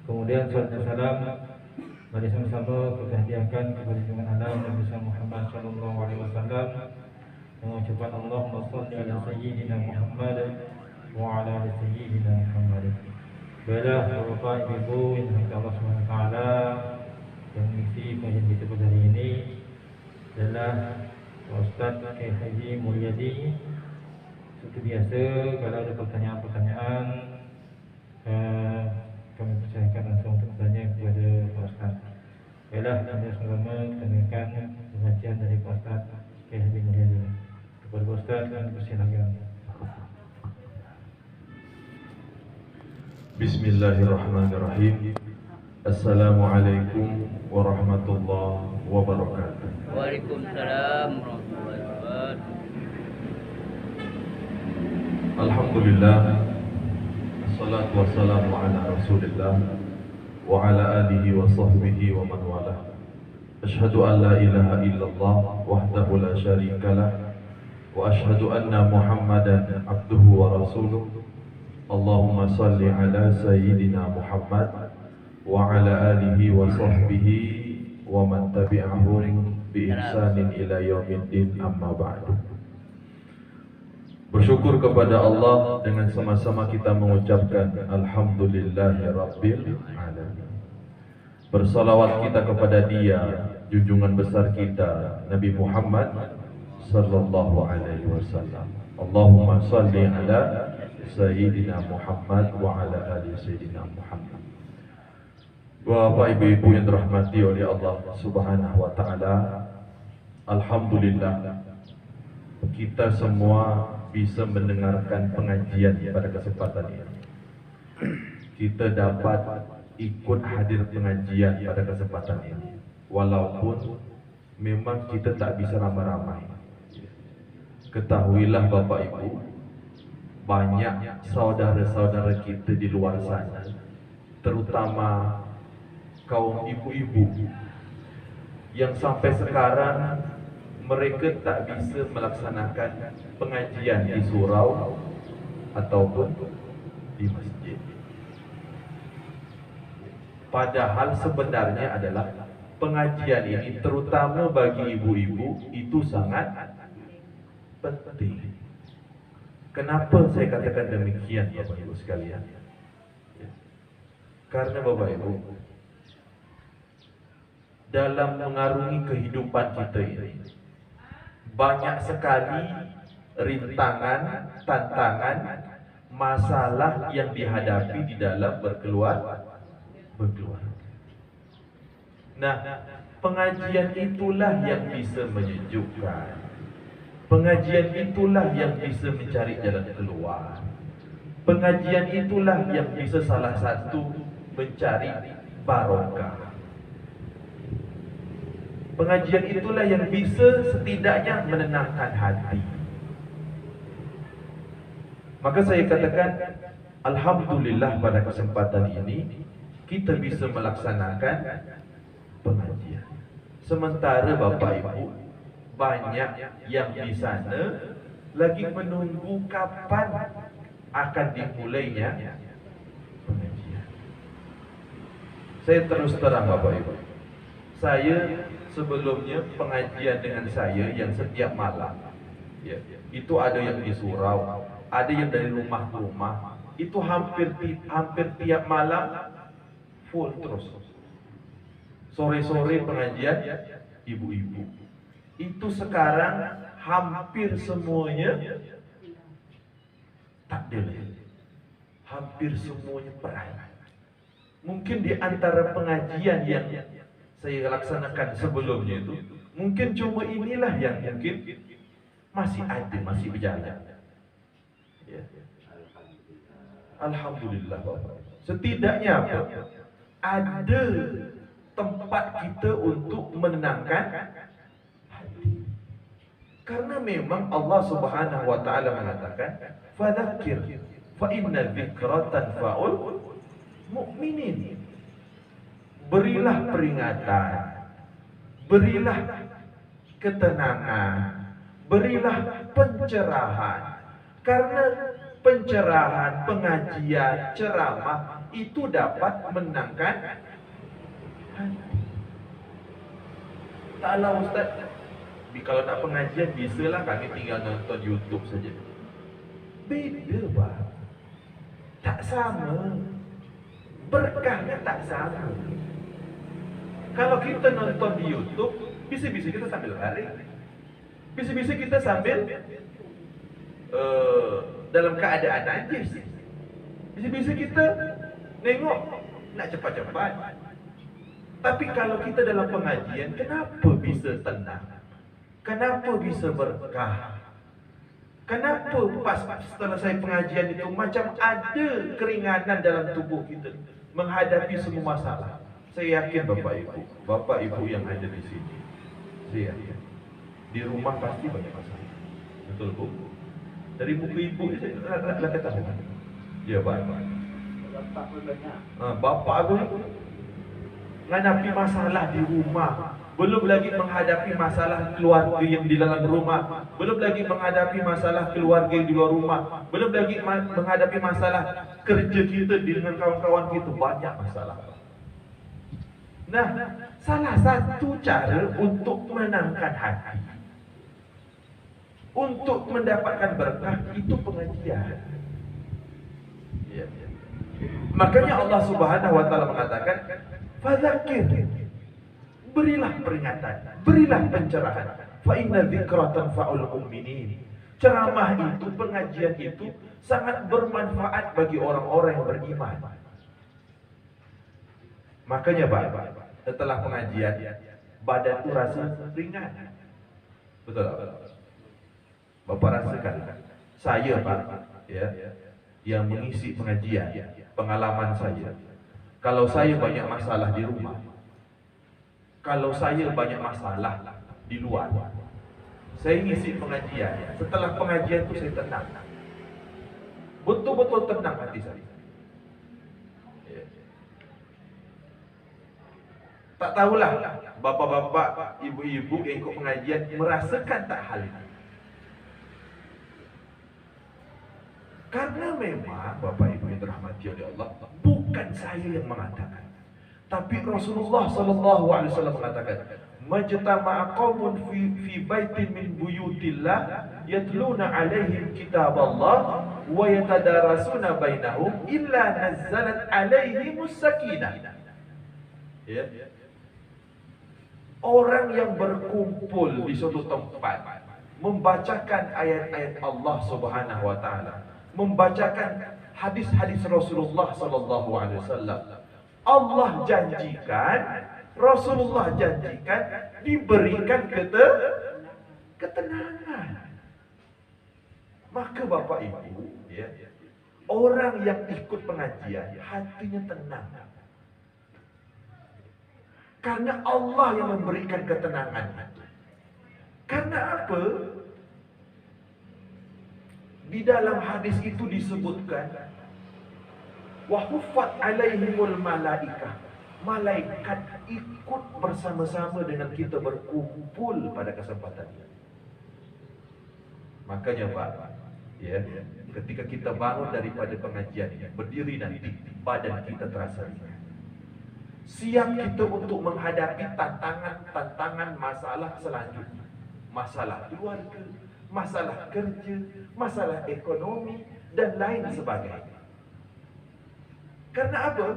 Kemudian salat dan salam mari sama-sama kita hadiahkan kepada junjungan alam Nabi Muhammad sallallahu alaihi wasallam dengan ucapan Allahumma shalli ala sayyidina Muhammad wa ala ali sayyidina Muhammad. Baiklah Bapak Ibu yang dirahmati Allah Subhanahu wa taala, yang mengisi kajian kita pada hari ini adalah Ustaz K. Haji Mulyadi. Seperti biasa, kalau ada pertanyaan-pertanyaan kami percayakan langsung untuk bertanya kepada Pak Ustaz. Baiklah, kita sama-sama kita dengarkan pengajian dari Pak Ustaz K. Haji Mulyadi. Kepada Pak Ustaz, kami persilakan. Bismillahirrahmanirrahim. Assalamualaikum warahmatullahi wabarakatuh. Waalaikumsalam warahmatullahi wabarakatuh. Alhamdulillah, assalatu wassalamu ala rasulillah wa ala alihi wa sahbihi wa man walah. Ashhadu an la ilaha illallah wahdahu la syarikalah wa ashhadu anna Muhammadan abduhu wa rasuluh. Allahumma salli ala sayyidina Muhammad wa ala alihi wa sahbihi wa man tabi'ahum bi ihsanin ila yaumiddin, amma ba'du. Bersyukur kepada Allah dengan sama-sama kita mengucapkan Alhamdulillahi Rabbil Alamin. Bersalawat kita kepada Dia, junjungan besar kita Nabi Muhammad sallallahu alaihi wasallam. Allahumma salli ala Sayyidina Muhammad wa ala ali Sayyidina Muhammad. Bapak Ibu yang dirahmati oleh Allah Subhanahu wa taala, alhamdulillah kita semua bisa mendengarkan pengajian pada kesempatan ini. Kita dapat ikut hadir pengajian pada kesempatan ini, walaupun memang kita tak bisa ramai-ramai. Ketahuilah Bapak Ibu, banyak saudara-saudara kita di luar sana, terutama kaum ibu-ibu, yang sampai sekarang mereka tak bisa melaksanakan pengajian di surau ataupun di masjid. Padahal sebenarnya adalah pengajian ini terutama bagi ibu-ibu itu sangat penting. Kenapa saya katakan demikian Bapak Ibu sekalian? Karena Bapak Ibu, dalam mengarungi kehidupan kita ini banyak sekali rintangan, tantangan, masalah yang dihadapi di dalam berkeluarga. Nah, pengajian itulah yang bisa menyejukkan. Pengajian itulah yang bisa mencari jalan keluar. Pengajian itulah yang bisa salah satu mencari barokah. Pengajian itulah yang bisa setidaknya menenangkan hati. Maka saya katakan alhamdulillah pada kesempatan ini kita bisa melaksanakan pengajian. Sementara Bapak Ibu banyak yang di sana lagi menunggu kapan akan dimulainya pengajian. Saya terus terang Bapak Ibu, saya sebelumnya pengajian dengan saya yang setiap malam, ya, itu ada yang di surau, ada yang dari rumah ke rumah, itu hampir tiap malam full terus. Sore-sore pengajian ibu-ibu. Itu sekarang hampir semuanya takdir, hampir semuanya perai. Mungkin di antara pengajian yang saya laksanakan sebelumnya itu, mungkin cuma inilah yang mungkin masih ada, masih berjalan. Ya. Alhamdulillah Bapak. Setidaknya apa? Ada tempat kita untuk menenangkan hati. Karena memang Allah Subhanahu wa taala mengatakan, "Fadzakir fa inna dzikra tanfa'ul mu'minin." Berilah peringatan, berilah ketenangan, berilah pencerahan. Karena pencerahan, pengajian, ceramah itu dapat menenangkan hati. Taklah Ustaz, kalau nak pengajian bisalah kami tinggal nonton YouTube saja. Beda bah, tak sama, berkahnya tak sama. Kalau kita nonton di YouTube, bisa-bisa kita sambil lari, bisa-bisa kita sambil dalam keadaan najis, bisa-bisa kita nengok nak cepat-cepat. Tapi kalau kita dalam pengajian, kenapa bisa tenang? Kenapa bisa berkah? Kenapa pas setelah saya pengajian itu macam ada keringanan dalam tubuh kita menghadapi semua masalah? Saya yakin Bapak Ibu yang ada di sini, saya yakin di rumah pasti banyak masalah. Betul Bu? Dari muka ibu saya kata ya Pak. Bapak aku menghadapi masalah di rumah, belum lagi menghadapi masalah keluarga yang di dalam rumah, belum lagi menghadapi masalah keluarga yang di luar rumah, belum lagi menghadapi masalah kerja kita dengan kawan-kawan kita, banyak masalah. Nah, salah satu cara untuk menenangkan hati, untuk mendapatkan berkah itu pengajian. Ya. Makanya Allah Subhanahu wa taala mengatakan, "Fadzakir." Berilah peringatan, berilah pencerahan. Fa inna dzikra tanfa'ul mu'minin. Ceramah itu, pengajian itu sangat bermanfaat bagi orang-orang yang beriman. Makanya Pak, setelah pengajian badan itu rasa ringan. Betul tak? Bapak rasakan? Saya Pak, ya, yang mengisi pengajian, pengalaman saya. Kalau saya banyak masalah di rumah, kalau saya banyak masalah di luar, saya ngisi pengajian. Setelah pengajian itu saya tenang, betul-betul tenang hati saya. Tak tahulah bapak-bapak, ibu-ibu yang ikut pengajian merasakan tak hal ini. Karena memang Bapak Ibu yang dirahmati oleh Allah, bukan saya yang mengatakan, tapi Rasulullah sallallahu alaihi wasallam mengatakan, "Majtama'a qaumun fi baitin min buyutillah yatluna 'alaihim kitaballah wa yatadarasuna bainahum illa nazzalat 'alaihimus sakinah." Ya. Orang yang berkumpul di suatu tempat membacakan ayat-ayat Allah Subhanahu wa taala, membacakan hadis-hadis Rasulullah sallallahu alaihi wasallam, Allah janjikan, Rasulullah janjikan diberikan ketenangan. Maka Bapak Ibu, ya, orang yang ikut pengajian hatinya tenang. Karena Allah yang memberikan ketenangan itu. Karena apa? Di dalam hadis itu disebutkan, wa huffat alaihimul malaikah. Malaikat ikut bersama-sama dengan kita berkumpul pada kesempatan ini. Makanya Pak, ya, ketika kita bangun daripada pengajian ini, berdiri nanti, badan kita terasa ringan. Siap kita untuk menghadapi tantangan masalah selanjutnya. Masalah keluarga, masalah kerja, masalah ekonomi, dan lain sebagainya. Karena apa?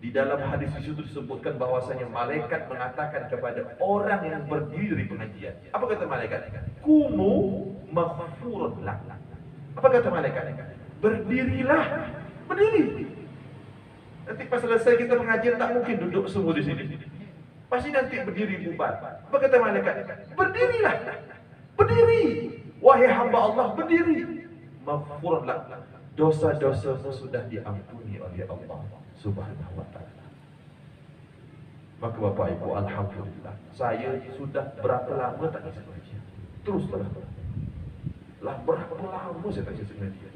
Di dalam hadis itu disebutkan bahwasanya malaikat mengatakan kepada orang yang berdiri di pengajian. Apa kata malaikat? Kumu maghfurun lak. Apa kata malaikat? Berdirilah, berdiri. Nanti pas selesai kita mengajian tak mungkin duduk semua di sini. Pasti nanti berdiri bubar. Apa kata malaikat? Berdirilah. Berdiri. Wahai hamba Allah, berdiri. Maghfurun lak. Dosa-dosamu sudah diampuni oleh Allah Subhanahu wa taala. Maka Bapak Ibu, alhamdulillah, saya sudah berapa lama tak ngisi pengajian? Terus berapa? Lah berapa lama saya tak ngisi pengajian?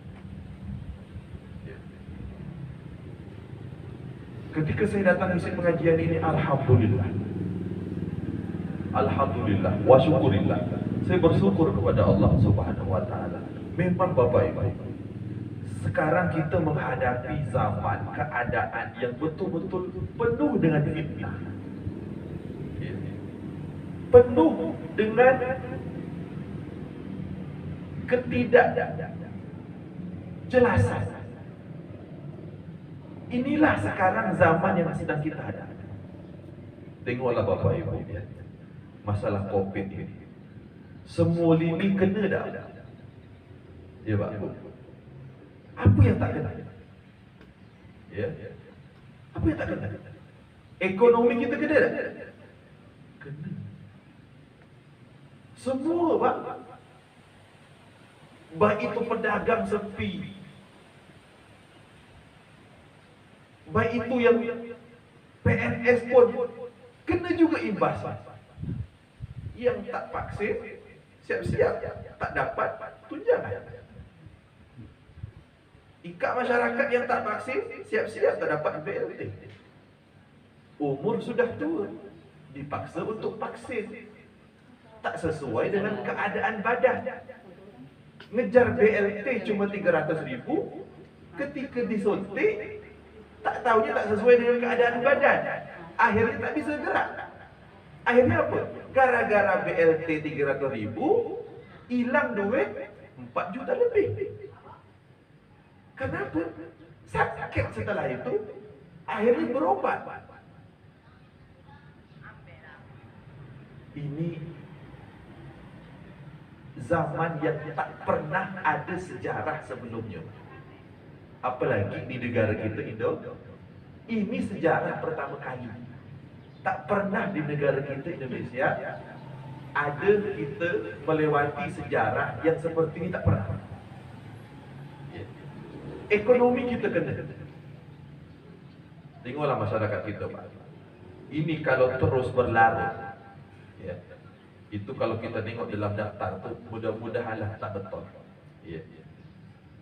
Ketika saya datang isi pengajian ini, alhamdulillah, alhamdulillah, wa syukurillah, saya bersyukur kepada Allah Subhanahu wa taala. Memang Bapak Ibu, Sekarang kita menghadapi zaman keadaan yang betul-betul penuh dengan fitnah, penuh dengan ketidakjelasan. Inilah sekarang zaman yang sedang kita hadapi. Tengoklah Bapak Ibu ya, masalah COVID ini. Semua lini kena dah. Ya Pak Ibu. Apa yang tak kena? Ya. Apa yang tak kena? Ekonomi kita kena tak? Kena. Semua Pak. Baik itu pedagang sepi, baik itu yang PNS pun kena juga imbas. Yang tak vaksin siap-siap, tak dapat tunjangan. Ikat masyarakat yang tak vaksin siap-siap tak dapat BLT. Umur sudah tua, dipaksa untuk vaksin, tak sesuai dengan keadaan badan. Ngejar BLT cuma 300.000, ketika disuntik tak tahunya tak sesuai dengan keadaan badan. Akhirnya tak bisa gerak. Akhirnya apa? Gara-gara BLT 300.000, hilang duit 4 juta lebih. Kenapa? Sakit setelah itu, akhirnya berobat. Ini zaman yang tak pernah ada sejarah sebelumnya. Apalagi di negara kita Indo, ini sejarah pertama kali. Tak pernah di negara kita Indonesia ada kita melewati sejarah yang seperti ini, tak pernah. Ekonomi kita kena. Tengoklah masyarakat kita Pak. Ini kalau terus berlarut, ya, itu kalau kita tengok dalam daftar tu, mudah-mudahanlah tak betul. Ya.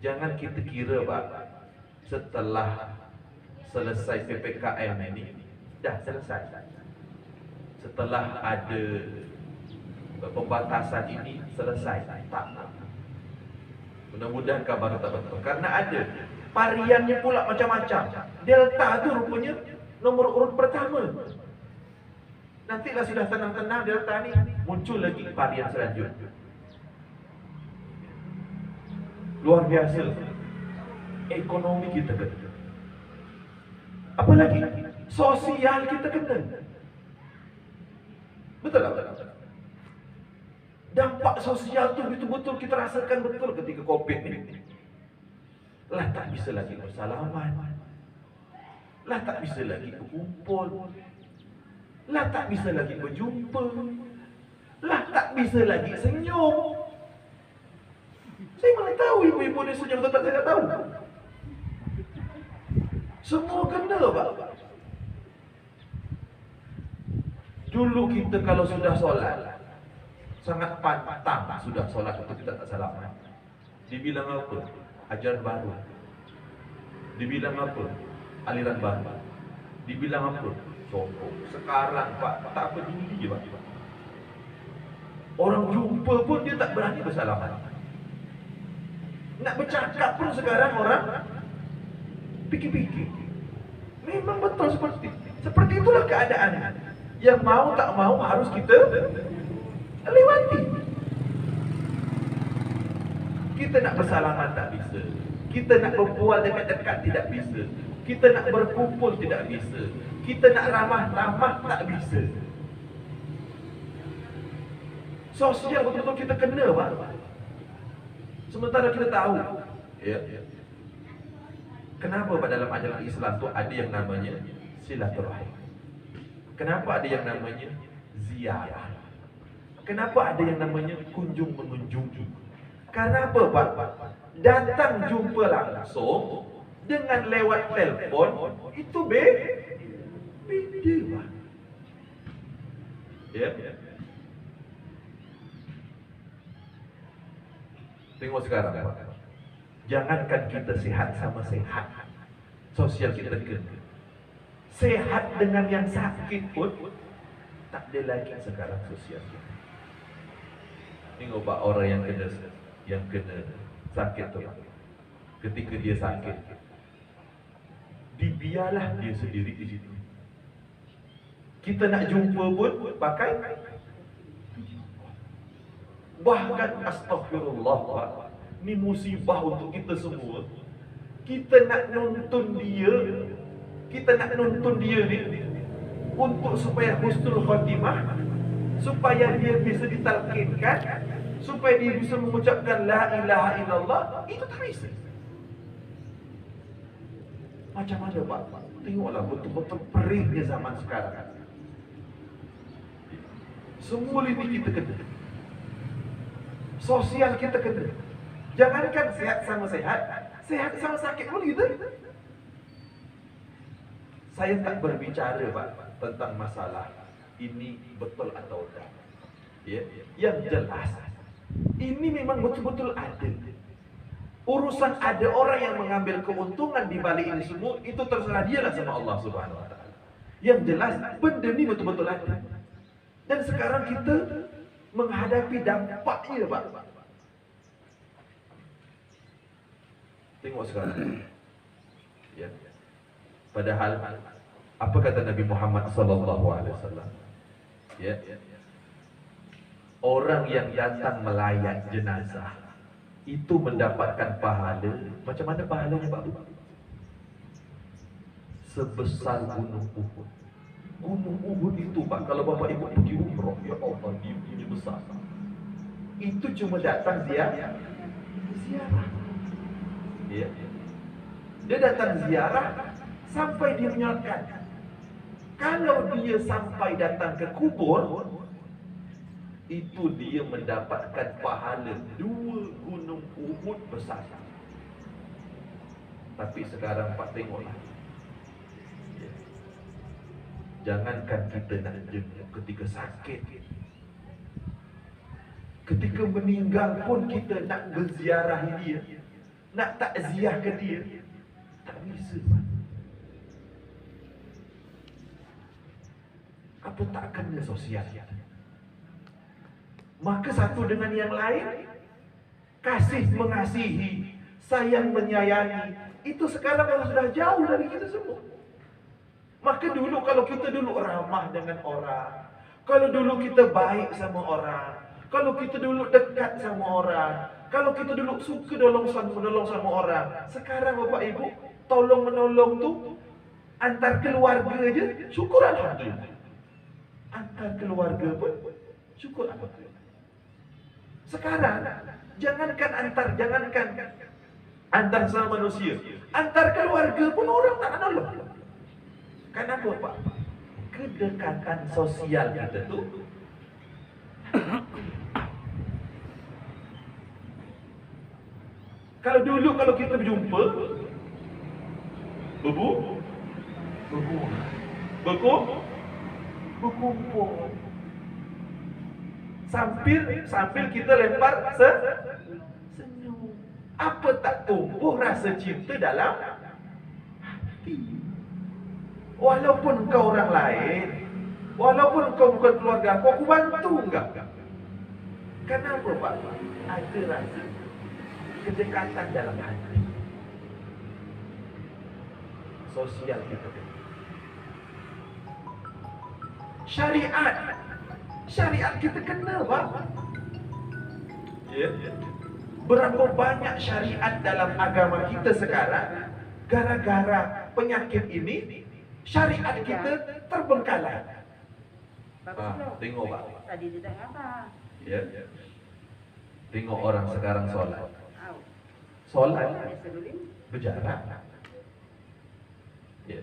Jangan kita kira Pak, setelah selesai PPKM ini dah selesai. Setelah ada pembatasan ini selesai. Tak. Mudah-mudahan kabar tak betul. Karena ada variannya pula macam-macam. Delta tu rupanya nomor urut pertama. Nantilah sudah tenang-tenang Delta ni, muncul lagi varian selanjutnya. Luar biasa. Ekonomi kita kena. Apa lagi? Sosial kita kena. Betul tak? Dampak sosial tu betul-betul kita rasakan betul ketika COVID ni. Lah tak bisa lagi bersalaman. Lah tak bisa lagi berkumpul. Lah tak bisa lagi berjumpa. Lah tak bisa lagi senyum. Saya mana tahu ibu-ibu ni senyum atau tak, saya tak tahu. Semua kena Pak. Dulu kita kalau sudah solat, sangat pantang sudah solat untuk kita tak salaman. Dibilang apa? Ajaran baru. Dibilang apa? Aliran baru. Dibilang apa? Sombong. Sekarang Pak, tak peduli Pak. Orang jumpa pun dia tak berani bersalaman. Nak bercakap pun sekarang orang fikir-fikir. Memang betul seperti itulah keadaan. Yang mau tak mau harus kita lewati. Kita nak bersalaman tak bisa. Kita nak berbual dekat-dekat tidak bisa. Kita nak berkumpul tidak bisa. Kita nak ramah-ramah tak bisa. Sosial betul-betul kita kena Pak. Sementara kita tahu, ya, kenapa Pak dalam ajaran Islam tu ada yang namanya silaturahim? Kenapa ada yang namanya ziarah? Kenapa ada yang namanya kunjung mengunjungi? Karena apa Pak? Datang jumpa langsung dengan lewat telefon itu beda Pak. Ya. Tengok sekarang Pak. Jangankan kita sehat sama sehat, sosial kita kena. Sehat dengan yang sakit pun tak ada lagi sekarang sosial kita. Tengok Pak, orang yang kena sakit tu Pak. ketika dia sakit, dibiarlah dia sendiri di situ. Kita nak jumpa pun pakai, bahkan astagfirullah Pak, ni musibah untuk kita semua. Kita nak nonton dia ni untuk supaya husnul khatimah, supaya dia bisa ditalqinkan, supaya dia bisa mengucapkan la ilaha illallah. Itu tak bisa. Macam mana Pak? Tengoklah betul-betul perihnya zaman sekarang. Semua lini kita kena, sosial kita kena. Jangankan sehat sama sehat, sehat sama sakit pun kita. Saya tak berbicara Pak tentang masalah ini betul atau tidak. Ya, yang jelas ini memang betul-betul adil. Urusan ada orang yang mengambil keuntungan di balik ini semua, itu terserah dia lah sama Allah Subhanahu wa taala. Yang jelas benda ni betul-betul adil. Dan sekarang kita menghadapi dampaknya Pak. Tengok sekarang. Ya. Padahal apa kata Nabi Muhammad sallallahu alaihi wasallam? Ya. Orang yang datang melayat jenazah itu mendapatkan pahala. Macam mana pahalanya Pak? Sebesar gunung Uhud. Gunung Uhud itu Pak, kalau Bapak Ibu pergi umrah, ya Allah, dia besar. Itu cuma datang ziarah. Ya. Dia datang ziarah sampai dia menyolatkan. Kalau dia sampai datang ke kubur, itu dia mendapatkan pahala 2 gunung Uhud besar. Tapi sekarang Pak tengoklah. Ya. Jangankan kita nak jenguk ketika sakit, ketika meninggal pun kita nak berziarahi dia, nak takziah ke dia, tak bisa Pak. Apa tak kena sosial kita? Maka satu dengan yang lain, kasih mengasihi, sayang menyayangi, itu sekarang kalau sudah jauh dari kita semua. Maka dulu kalau kita dulu ramah dengan orang, kalau dulu kita baik sama orang, kalau kita dulu dekat sama orang, kalau kita dulu suka menolong sama orang, sekarang Bapak Ibu tolong menolong tu antar keluarga je, syukur alhamdulillah. Antar keluarga pun syukur alhamdulillah. Sekarang jangankan antar sama manusia, antar keluarga pun orang tak nolong. Kenapa Pak? Kedekatan sosial kita tu kalau dulu kalau kita berjumpa berkumpul sambil kita lempar senyum. Apa tak tumbuh rasa cinta dalam hati? Walaupun kau orang lain, walaupun kau bukan keluarga aku bantu enggak? Kenapa Pak? Ada rasa kedekatan dalam hati. Sosial kita. Syariat kita kena Pak. Ya. Berapa banyak syariat dalam agama kita sekarang, gara-gara penyakit ini, syariat kita terbengkalai. Tengok Pak. Tadi dia tak apa. Ya. Tengok orang sekarang solat berjarak. Ya.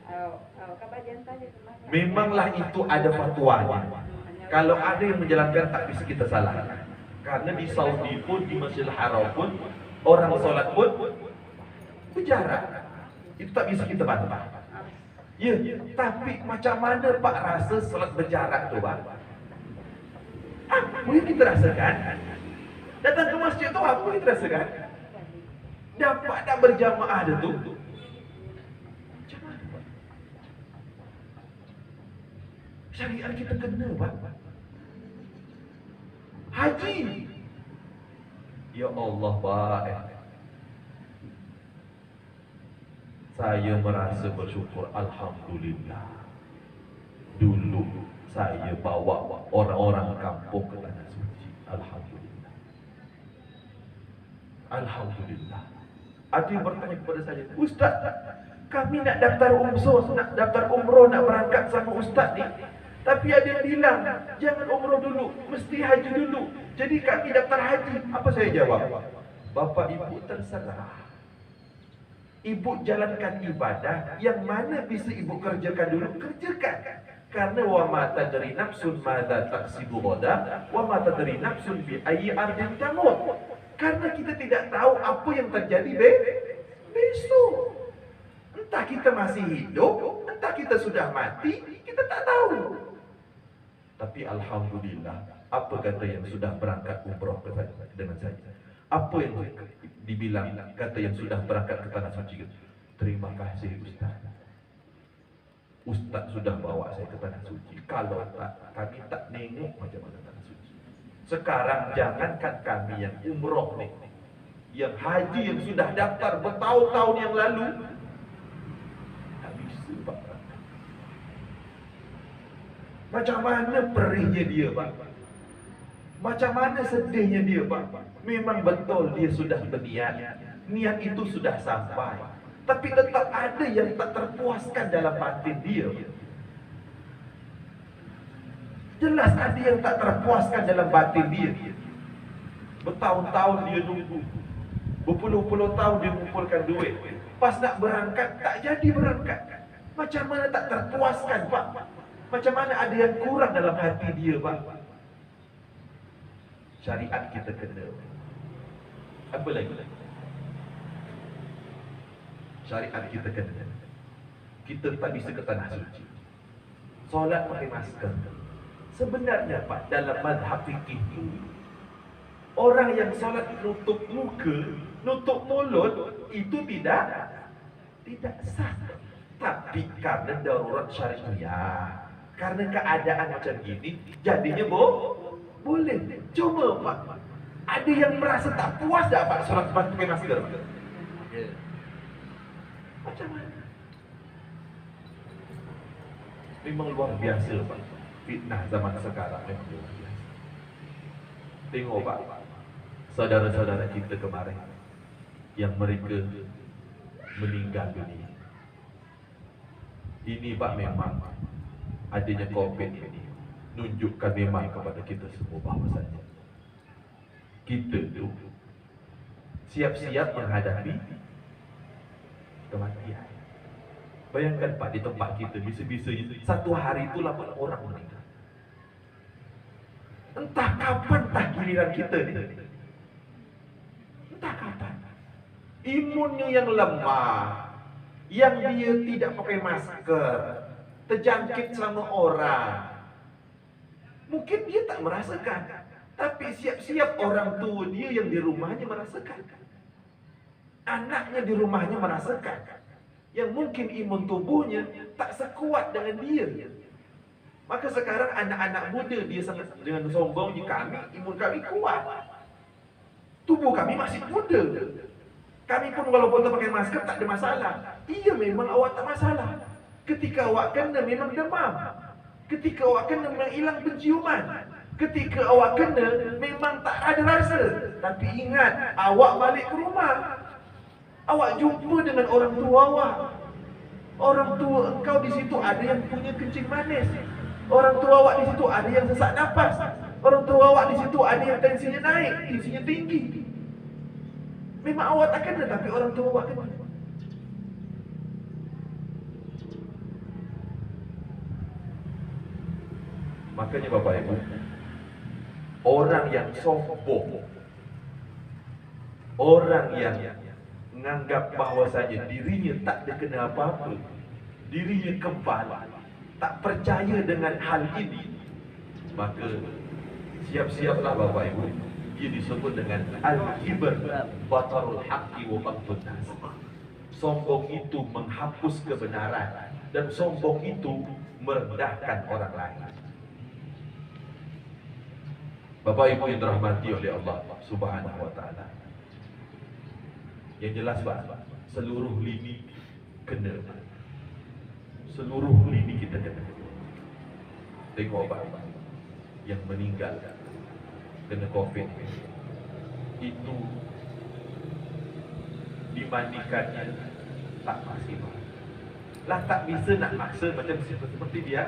Memanglah itu ada fatwanya. Kalau ada yang menjalankan tak bisa kita salahkan. Karena di Saudi pun, di Masjidil Haram pun, orang solat pun berjarak. Itu tak bisa kita bantah. Ya, tapi macam mana Pak rasa solat berjarak tu Pak? Apa yang kita rasakan? Datang ke masjid tu apa yang kita rasakan? Dapat tak berjamaah ada tu? Macam mana Pak? Syariat kita kena Pak. Haji. Ya Allah Pak. saya merasa bersyukur, alhamdulillah. Dulu saya bawa orang-orang kampung ke tanah suci. Alhamdulillah. Alhamdulillah. Ada yang bertanya kepada saya, Ustaz, kami nak daftar umroh, nak berangkat sama Ustaz ni. Tapi ada yang bilang, jangan umroh dulu, mesti haji dulu. Jadi kami daftar haji. Apa saya jawab? Bapak ibu terserah. Ibu jalankan ibadah, yang mana bisa ibu kerjakan dulu, kerjakan. Karena wa ma tadri nafsun madza taksibu ghadan wa ma tadri nafsun bi ayyi ardin tamut. Karena kita tidak tahu apa yang terjadi besok. Entah kita masih hidup, entah kita sudah mati, kita tak tahu. Tapi alhamdulillah, apa kata yang sudah berangkat umrah dengan saya? Apa yang dibilang kata yang sudah berangkat ke tanah suci? Terima kasih Ustaz. Ustaz sudah bawa saya ke tanah suci. Kalau tak, kami tak nengok macam mana tanah suci. Sekarang jangankan kami yang umroh ni, yang haji yang sudah daftar bertahun-tahun yang lalu, tak bisa Pak. Macam mana perihnya dia Pak? Macam mana sedihnya dia Pak? Memang betul dia sudah berniat, niat itu sudah sampai, tapi tetap ada yang tak terpuaskan dalam batin dia. Jelas ada yang tak terpuaskan dalam batin dia. Bertahun-tahun dia nunggu, berpuluh-puluh tahun dia mengumpulkan duit, pas nak berangkat tak jadi berangkat. Macam mana tak terpuaskan Pak? Macam mana ada yang kurang dalam hati dia Pak? Syariat kita kena. Apa lagi? Syariat kita kena. Kita tak bisa ke tanah suci. Solat pakai masker. Sebenarnya Pak, dalam mazhab fikih itu, orang yang solat nutup muka, nutup mulut, itu tidak sah. Tapi karena darurat syariah, karena keadaan macam gini, jadinya boleh. Cuma Pak, ada yang merasa tak puas tak Pak solat pakai masker? Macam mana? Memang luar biasa Pak. Fitnah zaman sekarang memang luar biasa. Tengok Pak, saudara-saudara kita kemarin yang mereka meninggal dunia. Ini Pak, memang adanya COVID ini nunjukkan memang kepada kita semua bahawasanya kita tu siap-siap menghadapi kematian. Bayangkan Pak, di tempat kita bisa-bisanya satu hari itu 8 orang meninggal. Entah kapan tak giliran kita ni. Entah kapan. Imunnya yang lemah, yang dia tidak pakai masker, terjangkit sama orang, mungkin dia tak merasakan, tapi siap-siap orang tua dia yang di rumahnya merasakan. Anaknya di rumahnya merasakan, yang mungkin imun tubuhnya tak sekuat dengan dia. Maka sekarang anak-anak muda dia sangat dengan sombongnya, kami, imun kami kuat, tubuh kami masih muda, kami pun walaupun tak pakai masker tak ada masalah. Iya, memang awak tak masalah. Ketika awak kena memang demam, ketika awak kena memang hilang penciuman, ketika awak kena memang tak ada rasa. Tapi ingat, awak balik ke rumah, awak jumpa dengan orang tua awak. Orang tua engkau di situ ada yang punya kencing manis. Orang tua awak di situ ada yang sesak nafas. Orang tua awak di situ ada yang tensinya naik, tensinya tinggi. Memang awak tak kena, tapi orang tua awak kena. Makanya Bapak Ibu, orang yang sombong, orang yang menganggap bahwasanya dirinya tak ada kena apa-apa, dirinya kebal, tak percaya dengan hal ini, maka siap-siaplah Bapak Ibu, dia disebut dengan al-kibr, batarul haqqi wa ghamtun nas. Sombong itu menghapus kebenaran, dan sombong itu merendahkan orang lain. Bapak Ibu yang dirahmati oleh Allah Subhanahu wa taala. Yang jelas Pak, seluruh lini kena. Seluruh lini kita kena. Tengok Pak, yang meninggal kena COVID itu dimandikannya tak maksimal. Lah tak bisa nak maksa macam seperti dia.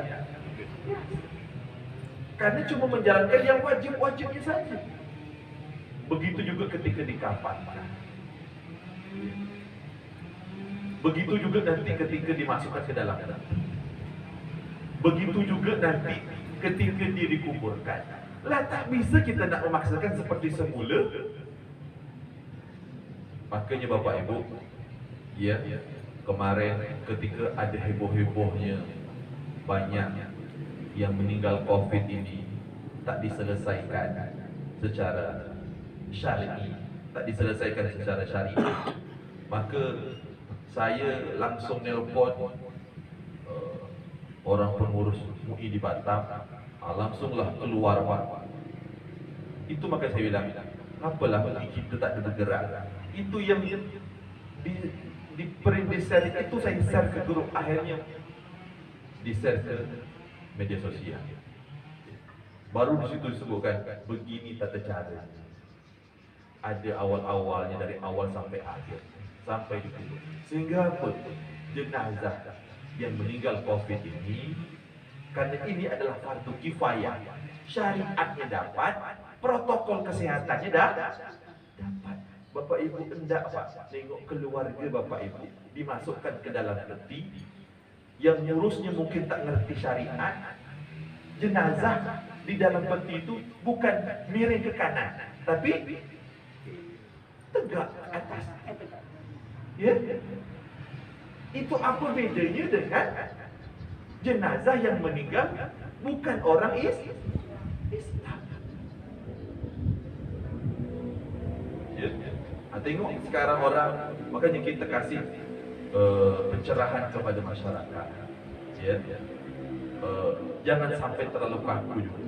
Karena cuma menjalankan yang wajib-wajibnya saja. Begitu juga ketika dikafankan. Begitu juga nanti ketika dimasukkan ke dalam tanah. Begitu juga nanti ketika dia dikuburkan. Lah tak bisa kita nak memaksakan seperti semula. Makanya Bapak Ibu, ya, kemarin ketika ada heboh-hebohnya banyak yang meninggal COVID ini tak diselesaikan secara syar'i, tak diselesaikan secara syariah, maka saya langsung nelpon orang pengurus MUI di Batam, langsunglah keluar Pak. Itu maka saya bilang, apalah kita tak ada bergerak. Itu yang di share itu saya share ke grup, akhirnya di share ke media sosial. Baru di situ disebutkan begini tata cara. Ada awal-awalnya dari awal sampai akhir, sampai di kubur. Sehingga apa? Jenazah yang meninggal COVID ini, karena ini adalah fardu kifayah, syariatnya dapat, protokol kesehatannya dapat. Bapak Ibu hendak Pak tengok keluarga Bapak Ibu dimasukkan ke dalam peti, yang ngurusnya mungkin tak ngerti syariat. Jenazah di dalam peti itu bukan miring ke kanan, tapi tegak ke atas. Ya? Itu apa bedanya dengan jenazah yang meninggal bukan orang Islam? Ya. Tengok sekarang orang, makanya kita kasih pencerahan kepada masyarakat. Ya. Jangan sampai terlalu kaku juga.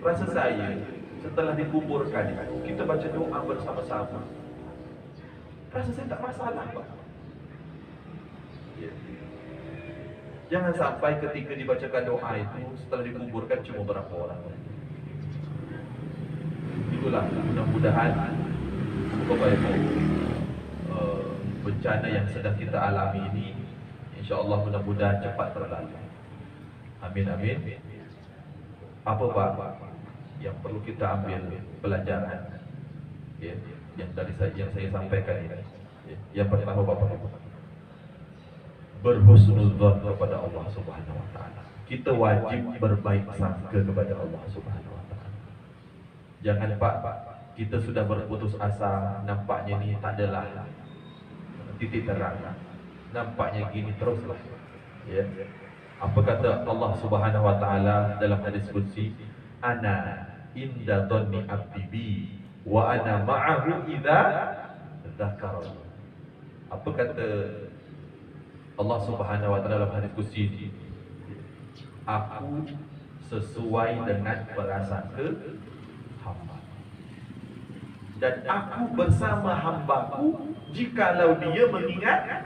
Rasa saya setelah dikuburkan kita baca doa bersama-sama. Rasa saya tak masalah Pak. Ya. Jangan sampai ketika dibacakan doa itu setelah dikuburkan cuma berapa orang. Itulah mudah-mudahan Bapak Ibu, bencana yang sedang kita alami ini insya-Allah mudah-mudahan cepat berlalu. Amin amin. Apa Pak yang perlu kita ambil pelajaran, ya, yang saya sampaikan ini? Ya, yang pertama Bapak Ibu, berhusnuzon kepada Allah Subhanahu Wa Taala. Kita wajib berbaik sangka kepada Allah Subhanahu Wa Taala. Jangan Pak, kita sudah berputus asa, nampaknya ni tak adalah titik terang, nampaknya gini teruslah. Ya. Apa kata Allah Subhanahu Wa Taala dalam hadis qudsi? Ana inda dhanni abdi bi wa ana ma'ahu idza dzakarani. Apa kata Allah Subhanahu Wa Taala dalam hadis qudsi? Aku sesuai dengan prasangka hamba, dan aku bersama hambaku jikalau dia mengingat.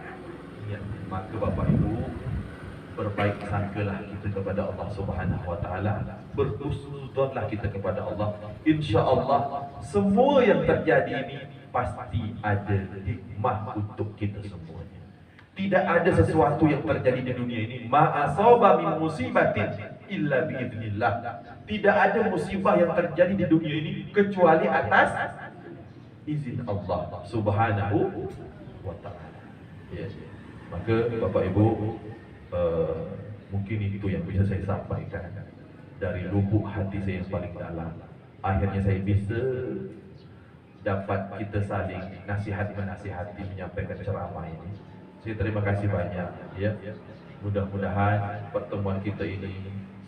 Ya, maka Bapak Ibu, berbaik sangkalah kita kepada Allah Subhanahu Wa Taala, berhusnuzonlah kita kepada Allah. Insya-Allah semua yang terjadi ini pasti ada hikmah untuk kita semuanya. Tidak ada sesuatu yang terjadi di dunia ini ma'asaba min musibatin illa biidznillah. Tidak ada musibah yang terjadi di dunia ini kecuali atas izin Allah Subhanahu Wa Taala. Ya. Maka Bapak Ibu, mungkin itu yang bisa saya sampaikan dari lubuk hati saya yang paling dalam. Akhirnya saya bisa dapat kita saling nasihat menasihati, menyampaikan ceramah ini. Saya terima kasih banyak, ya. Mudah-mudahan pertemuan kita ini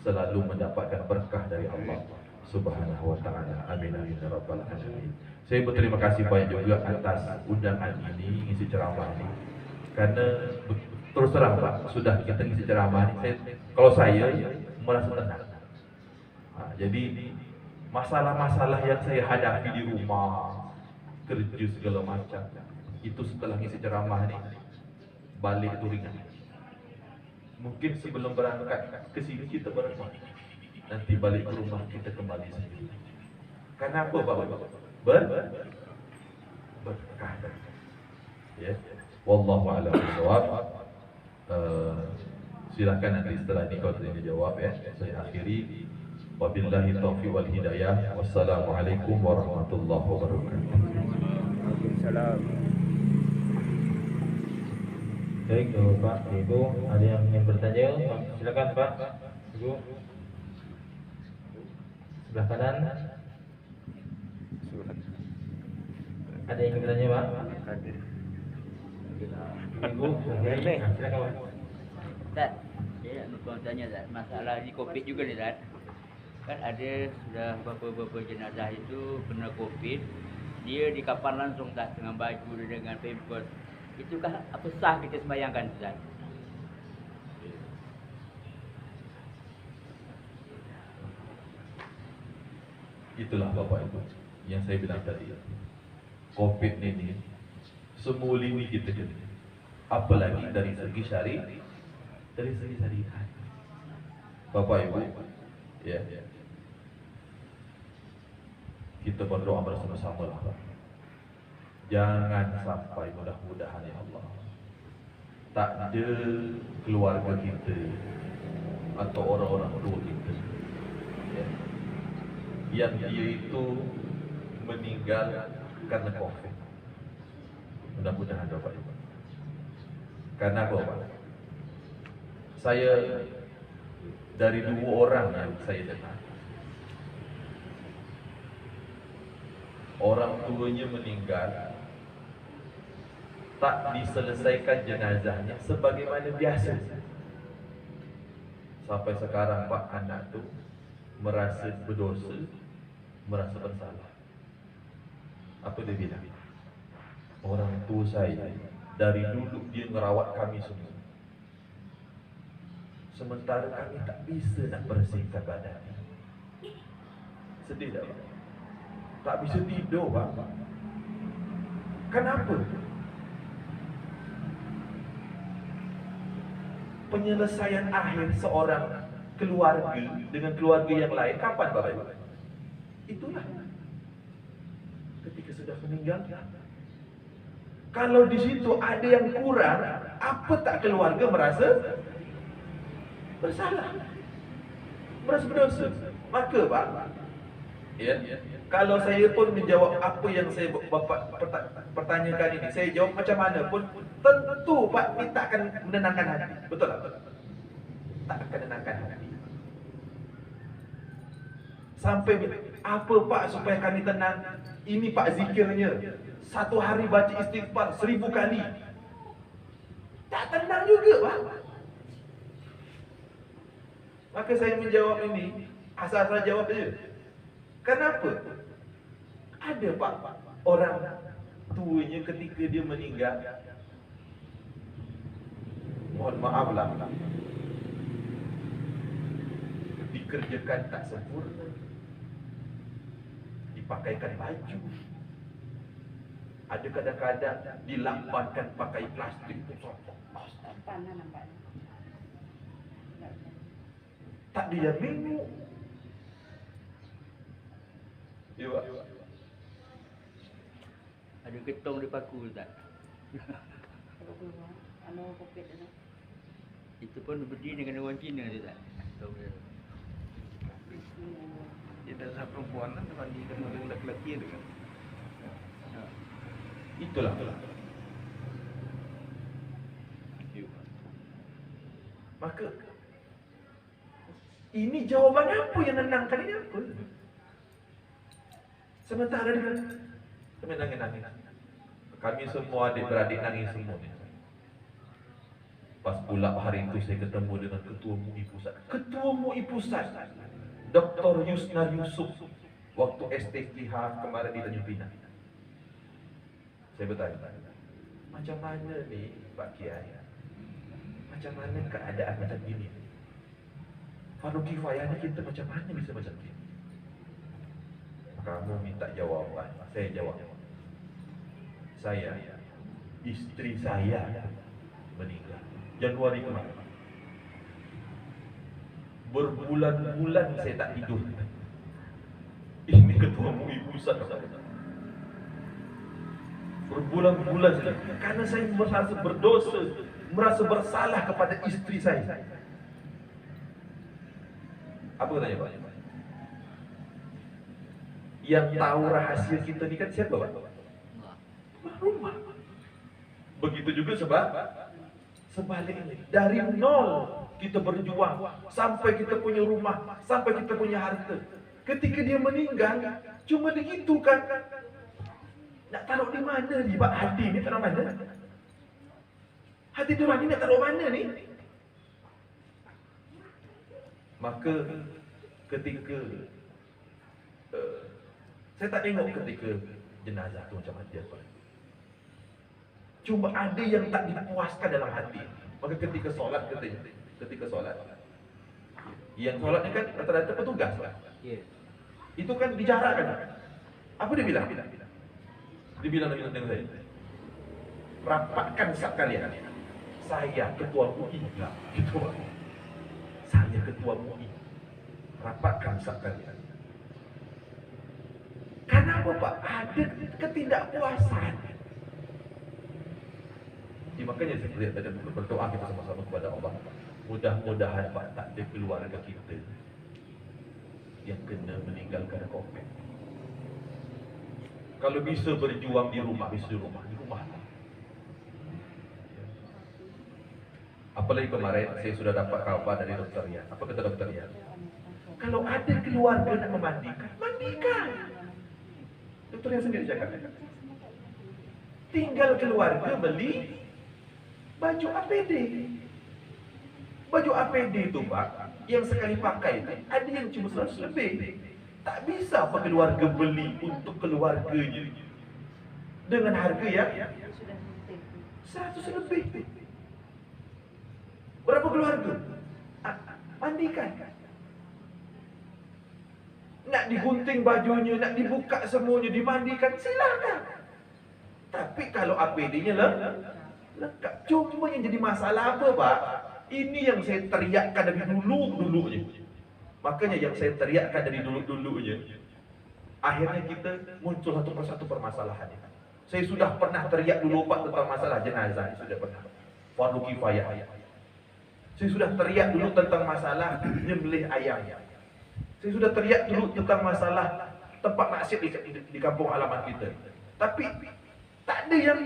selalu mendapatkan berkah dari Allah Subhanahu Wa Taala. Amin amin ya rabbal alamin. Saya berterima kasih banyak juga atas undangan ini, ngisi ceramah ini. Karena terus terang Pak, sudah kita ngisi ceramah ini, kalau saya merasa tenang. Jadi masalah-masalah yang saya hadapi di rumah, kerja segala macam, itu setelah ngisi ceramah ini balik itu ringan. Mungkin sebelum berangkat ke sini kita berdoa, nanti balik ke rumah kita kembali sendiri. Karena apa Bapak? Berkah. Ya. Wallahu a'lam bishawab. Silakan nanti setelah ini kalau tidak dijawab ya, saya akhiri. Wabillahi taufiq wal hidayah. Wassalamualaikum warahmatullahi wabarakatuh. Waalaikumsalam. Baik, Bapak, Ibu, ada yang ingin bertanya? Silakan Pak, Ibu. Sebelah kanan. Ada yang ingin bertanya Pak? Ibu, silakan Pak. Ustaz, saya nak tanya Ustaz, masalah di Covid juga ni Ustaz. Kan ada sudah beberapa jenazah itu kena Covid, dia di kapal langsung Ustaz dengan baju dia dengan pampers. Itukah apa sah kita sembahyangkan Ustaz? Itulah Bapak Ibu yang saya bilang tadi. Covid ini semua lini kita kena. Apalagi dari segi syariat. Bapak Ibu, ya. Kita berdoa bersama-sama lah. Jangan sampai mudah-mudahan ya Allah tak ada keluarga kita atau orang-orang tua kita ya, yang dia itu meninggal karena Covid. Mudah-mudahan Bapak Ibu. Karena apa? Saya dari 2 orang yang saya dengar, orang tuanya meninggal, tak diselesaikan jenazahnya sebagaimana biasa. Sampai sekarang Pak, anak tu merasa berdosa, merasa bersalah. Apa dia bilang? Orang tua saya dari dulu dia merawat kami semua, sementara kami tak bisa nak bersihkan badan. Sedih tak Pak? Tak bisa tidur Pak. Kenapa? Penyelesaian akhir seorang keluarga dengan keluarga yang lain kapan Bapak Ibu? Itulah ketika sudah meninggal. Kalau di situ ada yang kurang, apa tak keluarga merasa bersalah, merasa berdosa? Maka Pak, ya, kalau saya pun menjawab apa yang saya Bapak pertanyakan ini, saya jawab macam mana pun, tentu Pak, ini tak akan menenangkan hati. Betul tak? Tak akan menenangkan hati. Sampai apa Pak supaya kami tenang? Ini Pak zikirnya, 1 hari baca istighfar 1000 kali. Tak tenang juga Pak. Maka saya menjawab ini, asal-asal jawab saja. Kenapa? Ada Pak, orang tuanya ketika dia meninggal, mohon maaf lah, dikerjakan tak sempurna, dipakaikan baju, ada kadang-kadang dilambatkan pakai plastik, tak dia minum. Ya, Pak. Ada ketong di paku Ustaz. Itu pun berdiri dengan orang Cina Ustaz. Ketong dia. Dia dah perempuan kan dibandingkan dengan lelaki itu kan. Itulah. Maka ini jawaban apa yang menenangkan ini apa? Sementara dengan kami nangis. Kami semua adik-beradik nangis semua. Pas pula hari itu saya ketemu dengan Ketua MUI Pusat. Ketua MUI Pusat, Dr. Yusna Yusuf, waktu STPH kemarin di Tanjung Pinang. Saya bertanya, macam mana ni Pak Kiai? Macam mana keadaan macam ini? Fardu kifayahnya kita macam mana bisa macam ini? Kamu minta jawaban, saya jawab. Saya, istri saya meninggal. Januari kemarin. Berbulan-bulan saya tak tidur. Ini ketua MUI pusat. Berbulan-bulan saya, karena saya merasa berdosa, merasa bersalah kepada isteri saya. Apa katanya Pak? Yang tahu rahasia kita ni kan siapa Pak? Rumah. Begitu juga sebaliknya. Dari nol kita berjuang sampai kita punya rumah, sampai kita punya harta. Ketika dia meninggal, cuma begitu kan? Nak taruh di mana ni Pak? Hati ni taruh mana? Hati diorang ni nak taruh mana ni? Maka ketika saya tak tengok ketika jenazah tu macam mana Pak. Cuma ada yang tak dipuaskan dalam hati. Maka ketika solat katanya, ketika solat, yang solat ni kan rata-rata petugas Pak. Ya. Itu kan dijarakkan. Apa dia bilang? Dia bilang dengan saya, rapatkan sekalian. Saya ketua MUI enggak, ketua. Saya ketua MUI. Rapatkan sekalian. Kenapa Pak? Ada ketidakpuasan. Jadi makanya saya berdoa kita sama-sama kepada Allah. Mudah-mudahan Pak tak ada keluarga kita yang kena meninggalkan COVID. Kalau bisa berjuang di rumah, bisa di rumah. Apalagi kemarin saya sudah dapat kabar dari Dr. Yan. Apa kata Dr. Yan? Kalau ada keluarga nak memandikan, mandikan. Dr. Yan sendiri cakap. Tinggal keluarga beli baju APD. Baju APD itu Pak, yang sekali pakai ada yang cuma 100 lebih. Tak bisa apa keluarga beli untuk keluarganya dengan harga yang 100 lebih. Berapa keluarga? Mandikan. Nak digunting bajunya, nak dibuka semuanya, dimandikan, silakan. Tapi kalau APD-nya lengkap. Cuma yang jadi masalah apa Pak? Ini yang saya teriakkan dari dulu-dulunya. Makanya yang saya teriakkan dari dulu-dulunya, akhirnya kita muncul satu persatu permasalahannya. Saya sudah pernah teriak dulu Pak tentang masalah jenazah, sudah pernah. Fardu kifayah. Saya sudah teriak dulu tentang masalah nyembelih ayam. Saya sudah teriak dulu tentang masalah tempat maksiat di kampung halaman kita. Tapi tak ada yang,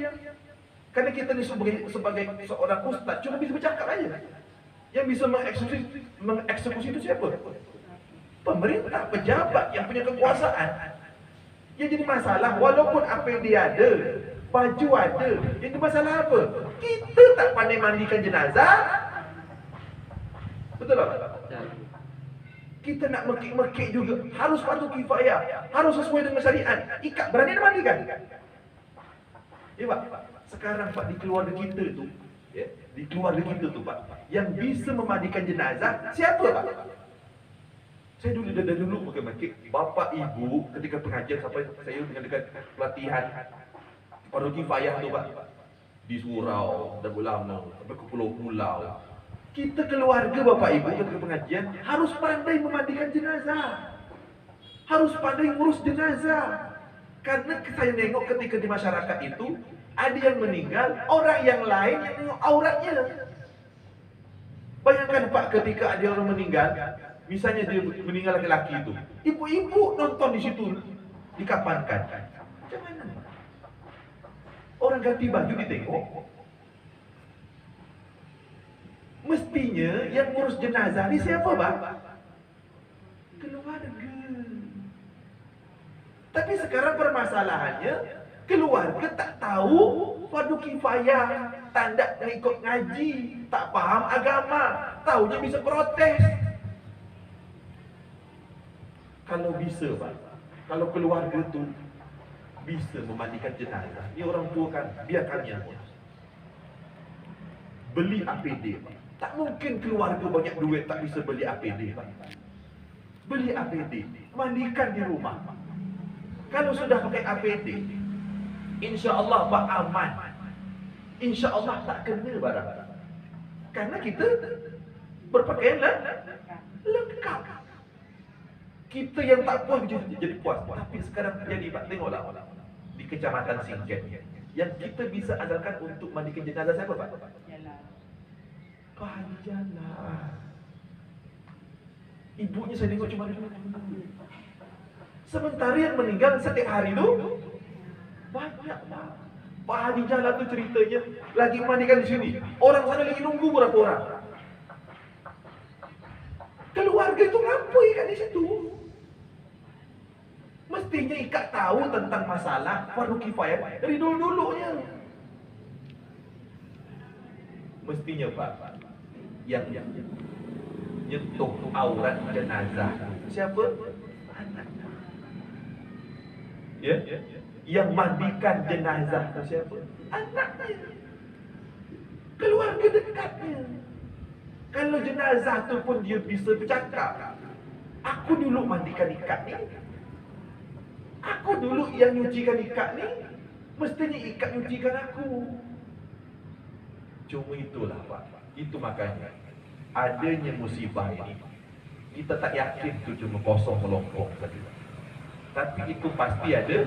karena kita ni sebagai seorang ustaz cuma bisa bercakap aja. Yang bisa mengeksekusi itu siapa? Pemerintah, pejabat yang punya kekuasaan. Yang jadi masalah, walaupun APD ada, baju ada, yang jadi masalah apa? Kita tak pandai mandikan jenazah. Betul tak? Kita nak mekik-mekik juga, harus fardu kifayah, harus sesuai dengan syariat. Ikat berani nak mandikan? Ya Pak, sekarang Pak di keluarga kita tu, ya, di keluarga kita tu Pak, yang bisa memandikan jenazah siapa Pak? Saya dari dulu pakai makik. Bapa ibu ketika pengajian sampai saya dengan dekat pelatihan fardu kifayah tu Pak, di surau dan ulama sampai ke pulau-pulau. Kita keluarga bapak ibu ketika pengajian harus pandai memandikan jenazah, harus pandai ngurus jenazah. Karena saya nengok ketika di masyarakat itu ada yang meninggal, orang yang lain yang nengok auratnya. Bayangkan Pak, ketika ada orang meninggal, misalnya dia meninggal laki-laki itu, ibu-ibu nonton di situ, dikapankan. Macam mana? Orang ganti baju ditengok. Mestinya yang ngurus jenazah ni siapa Pak? Keluarga. Tapi sekarang permasalahannya, keluarga tak tahu fardu kifayah, tanda ikut ngaji, tak paham agama, taunya bisa protes. Kalau bisa Pak, kalau keluarga tu bisa memandikan jenazah, ni orang tua kan, biarkan yang beli APD Pak. Tak mungkin keluarga banyak duit tak bisa beli APD Pak. Beli APD, mandikan di rumah. Kalau sudah pakai APD, insya Allah Pak aman. Insya Allah tak kena barang. Karena kita berpakaian lengkap. Kita yang tak puas jadi puas. Tapi sekarang terjadi, Pak, tengoklah di Kecamatan Singket. Yang kita bisa andalkan untuk mandikan jenazah siapa, Pak? Pak Haji Jalal. Ibunya saya tengok cuma dulu. Sementara yang meninggal setiap hari itu banyak, Pak. Pak Haji Jalal tu ceritanya lagi mandikan di sini. Orang sana lagi nunggu berapa orang. Keluarga itu ngapain ikat di situ? Mestinya ikat tahu tentang masalah fardu kifayah dari dulu-dulunya. Mestinya, Pak, yang nyentuh aurat jenazah siapa? Anak. Ya? Yang mandikan jenazah siapa? Anaknya. Keluarga dekatnya. Kalau jenazah tu pun dia bisa bercakap, aku dulu mandikan ikat ni, aku dulu yang nyucikan ikat ni, mestinya ikat nyucikan aku. Cuma itulah, Pak. Itu makanya adanya musibah ini, kita tak yakin itu cuma kosong melompong saja. Tapi itu pasti ada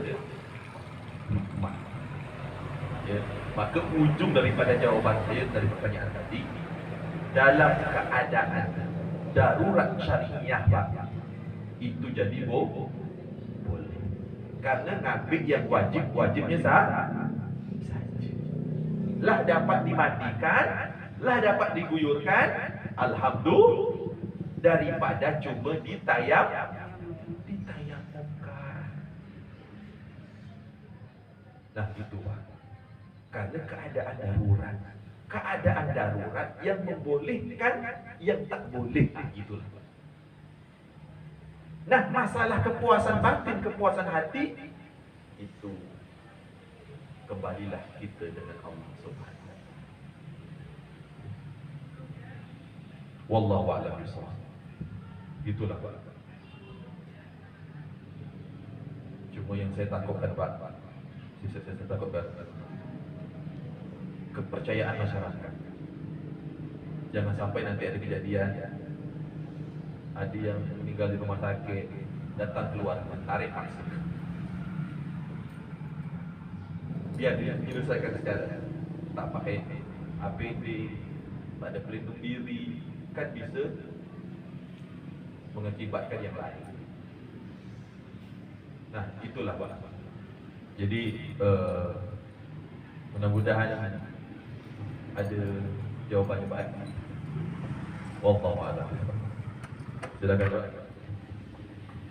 hikmah. Ya, maka ujung daripada jawaban saya dari pertanyaan tadi, dalam keadaan darurat syariah, Pak, itu jadi boleh. Karena ngambil yang wajibnya saja. Lah dapat dimandikan, lah dapat diguyurkan, alhamdulillah, daripada cuma ditayamumkan. Nah itu, Pak. Karena keadaan darurat yang membolehkan yang tak boleh, gitulah. Nah, masalah kepuasan batin, kepuasan hati, itu kembalilah kita dengan Allah Subhanahu wa taala. Wallahu a'lam bishawab. Itulah, Pak. Cuma yang saya takutkan, Pak, saya takutkan kepercayaan masyarakat. Jangan sampai nanti ada kejadian, ada yang meninggal di rumah sakit, datang keluar tarik paksa. Biar dia menyelesaikan secara tak pakai APD, tak ada pelindung diri, kan bisa mengakibatkan yang lain. Nah, itulah, Pak. Jadi mudah-mudahan ada jawapan yang baik. Wallahu a'lam. Silakan, Pak.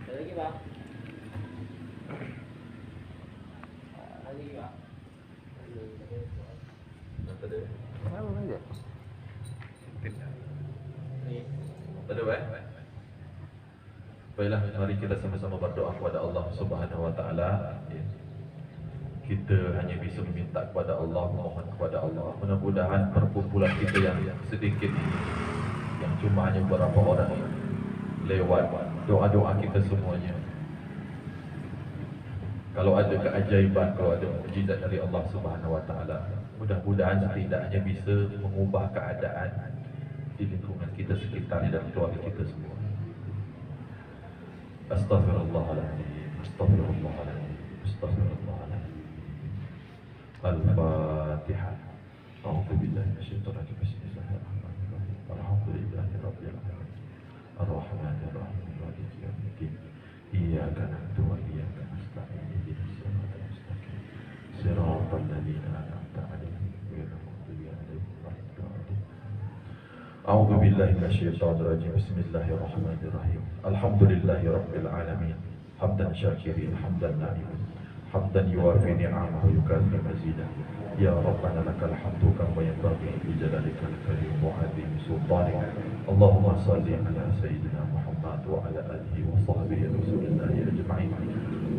Ada lagi, Pak? Lagi, Pak? Ada. Apa aja? Ada, Pak? Baiklah, mari kita sama-sama berdoa kepada Allah Subhanahu wa taala. Kita hanya bisa meminta kepada Allah, memohon kepada Allah. Mudah-mudahan perkumpulan kita yang sedikit ini, yang cuma hanya beberapa orang ini, lewat doa-doa kita semuanya, kalau ada keajaiban, kalau ada mukjizat dari Allah Subhanahu wa taala, mudah-mudahan setidaknya bisa mengubah keadaan di lingkungan kita sekitar dan keluarga kita semua. Astaghfirullahaladzim, astaghfirullahaladzim, astaghfirullahaladzim. Al-Fatihah. A'udzu billahi minasyaitonir rajim. Bismillahirrahmanirrahim. Alhamdulillahirabbil alamin. Ar-Rahmanir Rahim. Maliki yaumiddin. Iyyaka na'budu wa iyyaka nasta'in. Ihdinas siratal mustaqim. Siratal ladzina an'amta 'alaihim ghairil maghdubi 'alaihim waladdallin. A'udzu billahi minasyaitonir rajim. Bismillahirrahmanirrahim. Alhamdulillahirabbil alamin. Hamdan syakirin, hamdan na'imin. حمدا يوافي نعمه ويكافئ مزيدا يا ربنا لك الحمد كما ينبغي بجلالك الكريم وعظيم سلطانك اللهم صل على سيدنا محمد وعلى اله وصحبه رسول الله اجمعين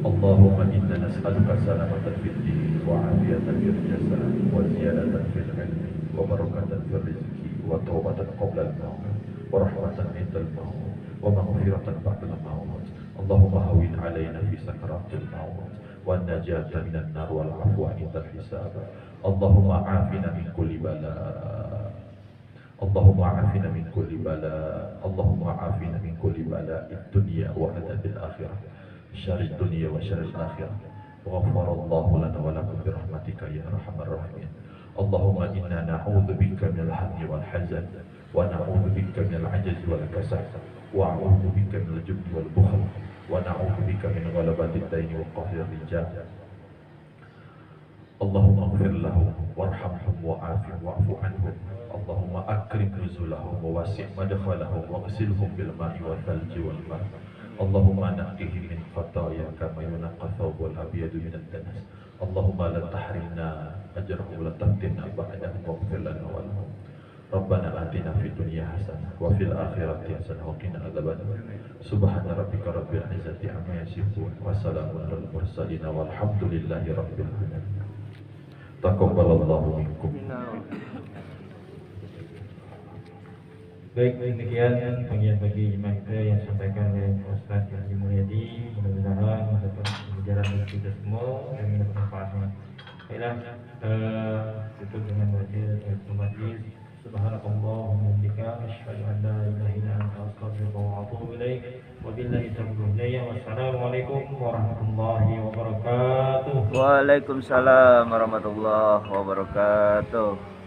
اللهم انا نسالك سلامه في الدين وعافيه في الجسد وزياده في العلم وبركه في الرزق وتوبه قبل الموت ورحمه عند الموت ومغفره بعد الموت اللهم هون علينا في سكرات الموت والنجاة من النار والعفو عند الحساب اللهم عافنا من كل بلاء اللهم عافنا من كل بلاء اللهم عافنا من كل بلاء الدنيا وعذاب الآخرة شر الدنيا وشر الآخرة غفر الله لنا ولكم برحمتك يا أرحم الراحمين اللهم إنا نعوذ بك من الهم والحزن ونعوذ بك من العجز والكسل وأعوذ بك من الجبن والبخل ونعوذ بك من غلبة الدين وقهر الرجال اللهم اغفر لهم وارحمهم وعافهم واعف عنهم اللهم أكرم نزلهم ووسع مدخلهم واغسلهم بالماء والثلج والماء اللهم نقهم من خطايا كما ينقى الثوب الأبيض من الدنس اللهم لا تحرمنا أجرهم ولا تفتنا بعدهم واغفر لنا ولهم ربنا آتنا في الدنيا حسنة وفي الآخرة حسنة وقنا عذاب النار سبحان ربك رب العزة عما يصفون وسلام على المرسلين والحمد لله رب العالمين taqabbalallahu minkum. Baik, demikian pengajian bagi jemaah kita yang disampaikan oleh Ustaz Haji Mulyadi. Mudah-mudahan mendapat pelajaran dari kita semua dan mendapat manfaatnya. Baiklah, tutup dengan baca ayatul majlis. Subhanakallahumma wa bihamdika asyhadu an la ilaha illa anta astaghfiruka wa atubu ilaik. Wabillahi taufiq wal hidayah. Wassalamualaikum warahmatullahi wabarakatuh. Waalaikumsalam warahmatullahi wabarakatuh.